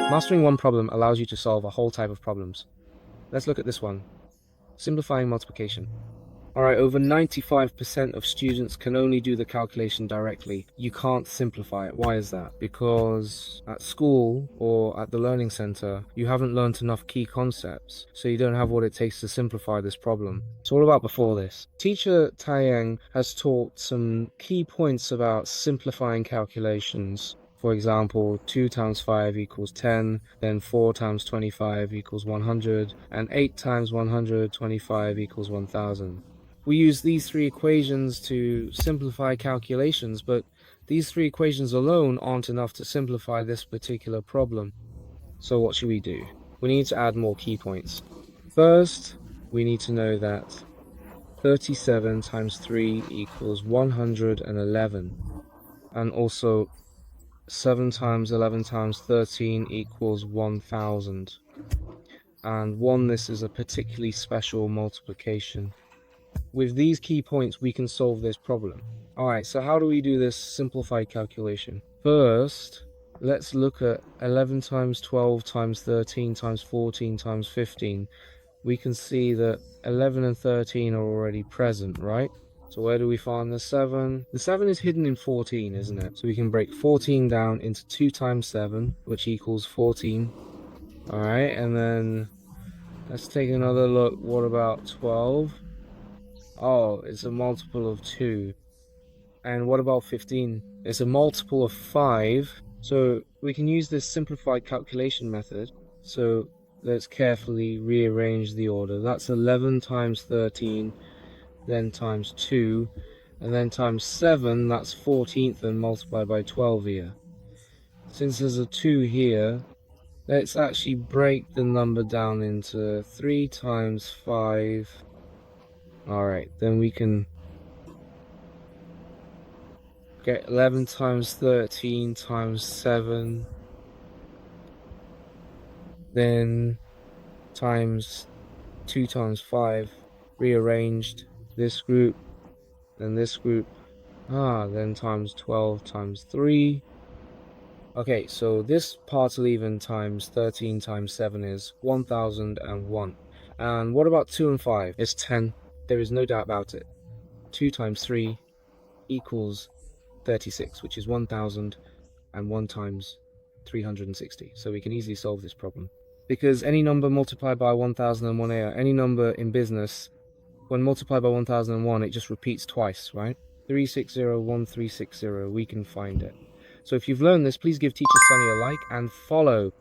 Mastering one problem allows you to solve a whole type of problems. Let's look at this one. Simplifying multiplication. Alright, over 95% of students can only do the calculation directly. You can't simplify it. Why is that? Because at school or at the learning center, you haven't learned enough key concepts, so you don't have what it takes to simplify this problem. So what about before this? Teacher Taiyang has taught some key points about simplifying calculations. For example, 2 times 5 equals 10, then 4 times 25 equals 100, and 8 times 125 equals 1000. We use these three equations to simplify calculations, but these three equations alone aren't enough to simplify this particular problem. So what should we do? We need to add more key points. First, we need to know that 37 times 3 equals 111, and also 7 times 11 times 13 equals 1000. And 1, this is a particularly special multiplication. With these key points, we can solve this problem. Alright, so how do we do this simplified calculation? First, let's look at 11 times 12 times 13 times 14 times 15. We can see that 11 and 13 are already present, right? So where do we find the 7? The 7 is hidden in 14, isn't it? So we can break 14 down into 2 times 7, which equals 14. Alright, and then let's take another look. What about 12? Oh, it's a multiple of 2. And what about 15? It's a multiple of 5. So we can use this simplified calculation method. So let's carefully rearrange the order. That's 11 times 13, then times 2, and then times 7. That's 14th and multiplied by 12 here. Since there's a 2 here, let's actually break the number down into 3 times 5. Alright, then we can get 11 times 13 times 7, then times 2 times 5, rearranged this group, then this group, then times 12 times 3. Okay, so this partial even times 13 times 7 is 1001. And what about 2 and 5? It's 10. There is no doubt about it. 2 times 3 equals 36, which is 1000, and 1 times 360. So we can easily solve this problem. Because any number multiplied by 1001, any number in business, when multiplied by 1001, it just repeats twice, right? 360, 1360, we can find it. So if you've learned this, please give Teacher Sunny a like and follow